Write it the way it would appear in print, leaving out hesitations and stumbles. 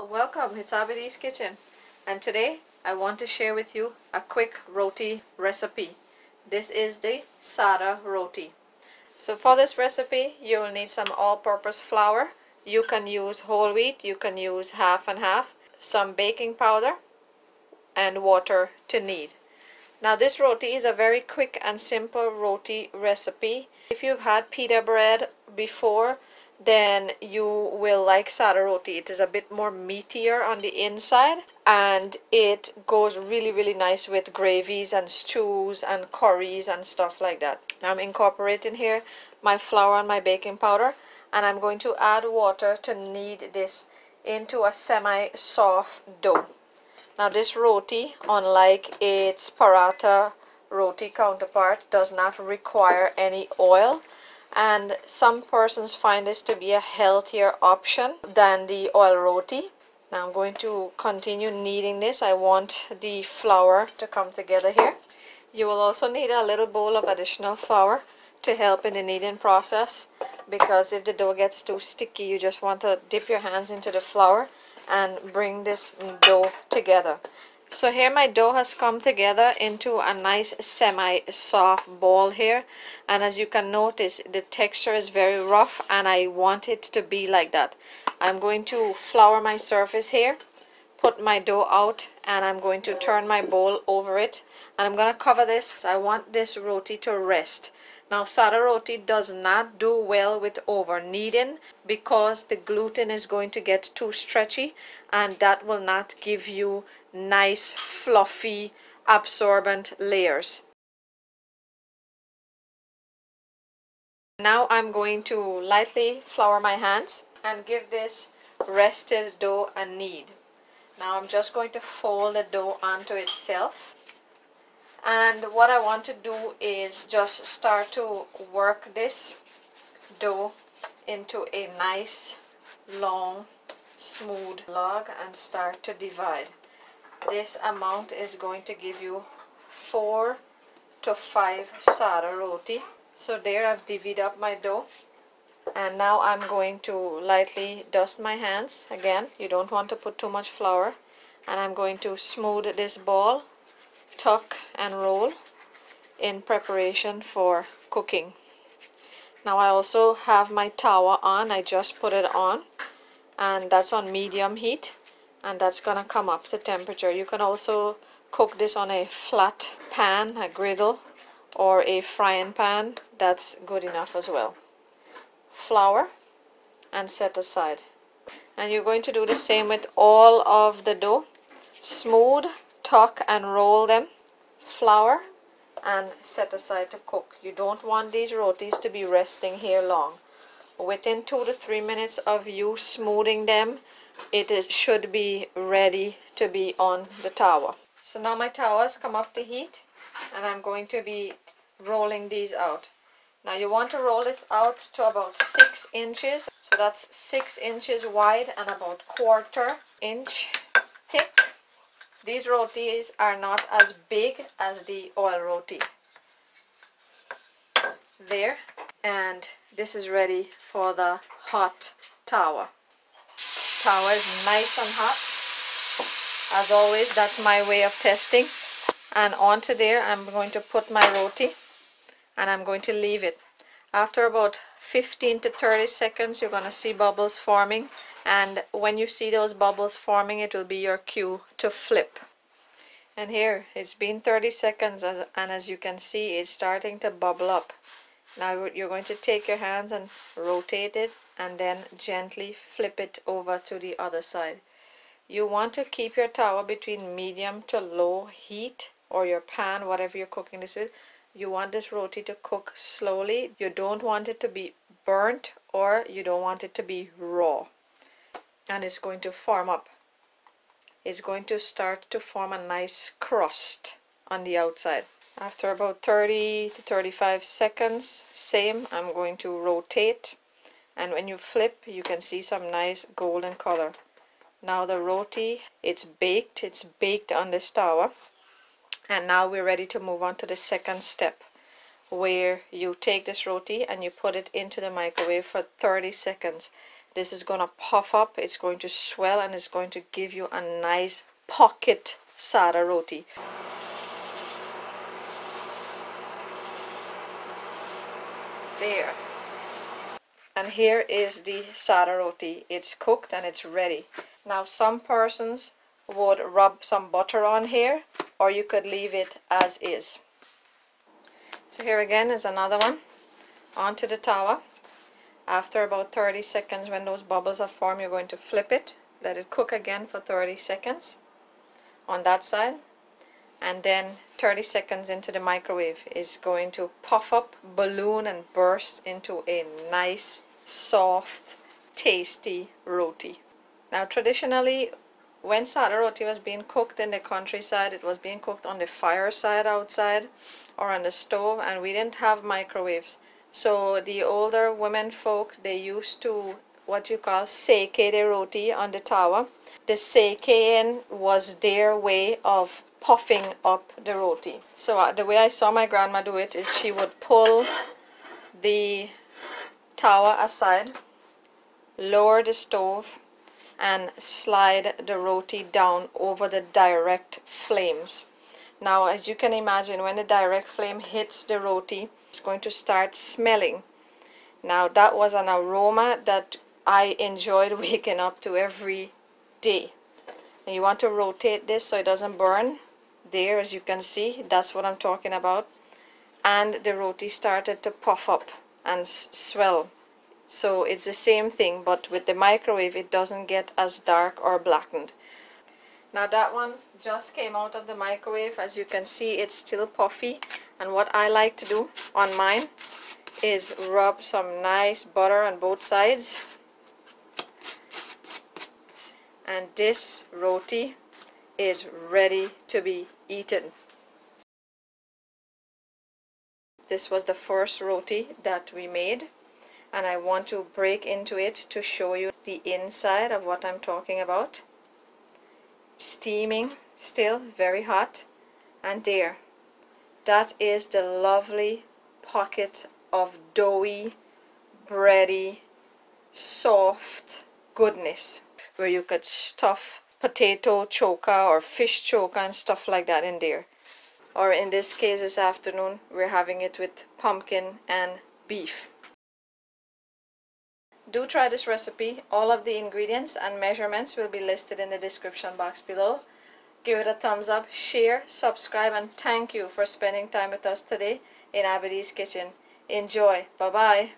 Welcome, it's Abhi's Kitchen, and today I want to share with you a quick roti recipe. This is the Sada Roti. So for this recipe you will need some all-purpose flour. You can use whole wheat, you can use half and half, some baking powder and water to knead. Now this roti is a very quick and simple roti recipe. If you've had pita bread before, then you will like Sada Roti. It is a bit more meatier on the inside and it goes really nice with gravies and stews and curries and stuff like that. Now I'm incorporating here my flour and my baking powder, and I'm going to add water to knead this into a semi-soft dough. Now this roti, unlike its paratha roti counterpart, does not require any oil, and some persons find this to be a healthier option than the oil roti. Now I'm going to continue kneading this. I want the flour to come together here. You will also need a little bowl of additional flour to help in the kneading process, because if the dough gets too sticky, you just want to dip your hands into the flour and bring this dough together. So here my dough has come together into a nice semi-soft ball here, and as you can notice the texture is very rough and I want it to be like that. I'm going to flour my surface here, put my dough out, and I'm going to turn my bowl over it, and I'm going to cover this. I want this roti to rest. Now Sada Roti does not do well with over kneading because the gluten is going to get too stretchy, and that will not give you nice fluffy absorbent layers. Now I'm going to lightly flour my hands and give this rested dough a knead. Now I'm just going to fold the dough onto itself. And what I want to do is just start to work this dough into a nice, long, smooth log and start to divide. This amount is going to give you 4 to 5 Sada Roti. So there I've divvied up my dough. And now I'm going to lightly dust my hands. Again, you don't want to put too much flour. And I'm going to smooth this ball, tuck and roll in preparation for cooking. Now I also have my tawa on. I just put it on, and that's on medium heat, and that's gonna come up to temperature. You can also cook this on a flat pan, a griddle, or a frying pan. That's good enough as well. Flour and set aside. And you're going to do the same with all of the dough. Smooth, tuck and roll them, flour, and set aside to cook. You don't want these rotis to be resting here long. Within 2 to 3 minutes of you smoothing them, should be ready to be on the tawa. So now my tawa has come up to heat, and I'm going to be rolling these out. Now you want to roll it out to about 6 inches. So that's 6 inches wide and about 1/4 inch thick. These rotis are not as big as the oil roti. There, and this is ready for the hot tawa. Tawa is nice and hot. As always, that's my way of testing. And onto there I'm going to put my roti, and I'm going to leave it. After about 15 to 30 seconds you're going to see bubbles forming, and when you see those bubbles forming, it will be your cue to flip. And here it's been 30 seconds, and as you can see, it's starting to bubble up. Now you're going to take your hands and rotate it, and then gently flip it over to the other side. You want to keep your tawa between medium to low heat, or your pan, whatever you're cooking this with. You want this roti to cook slowly. You don't want it to be burnt, or you don't want it to be raw. And it's going to form up. It's going to start to form a nice crust on the outside. After about 30 to 35 seconds, same, I'm going to rotate, and when you flip you can see some nice golden color. Now the roti, it's baked on this tawa, and now we're ready to move on to the second step, where you take this roti and you put it into the microwave for 30 seconds. this is going to puff up, it's going to swell, and it's going to give you a nice pocket Sada Roti. There. And here is the Sada Roti. It's cooked and it's ready. Now some persons would rub some butter on here, or you could leave it as is. So here again is another one onto the tawa. After about 30 seconds, when those bubbles have formed, you're going to flip it, let it cook again for 30 seconds on that side, and then 30 seconds into the microwave is going to puff up, balloon, and burst into a nice, soft, tasty roti. Now traditionally, when Sada Roti was being cooked in the countryside, it was being cooked on the fireside outside or on the stove, and we didn't have microwaves. So the older women folk, they used to what you call seke the roti on the tawa. The sekeing was their way of puffing up the roti. So the way I saw my grandma do it is she would pull the tawa aside, lower the stove, and slide the roti down over the direct flames. Now, as you can imagine, when the direct flame hits the roti, it's going to start smelling. Now, that was an aroma that I enjoyed waking up to every day. And you want to rotate this so it doesn't burn. There, as you can see, that's what I'm talking about. And the roti started to puff up and swell. So it's the same thing, but with the microwave it doesn't get as dark or blackened. Now that one just came out of the microwave. As you can see, it's still puffy, and what I like to do on mine is rub some nice butter on both sides, and this roti is ready to be eaten. This was the first roti that we made, and I want to break into it to show you the inside of what I'm talking about. Steaming, still very hot, and there, that is the lovely pocket of doughy, bready, soft goodness, where you could stuff potato choka or fish choka and stuff like that in there. Or in this case, this afternoon, we're having it with pumpkin and beef. Do try this recipe. All of the ingredients and measurements will be listed in the description box below. Give it a thumbs up, share, subscribe, and thank you for spending time with us today in Abby's Kitchen. Enjoy. Bye-bye.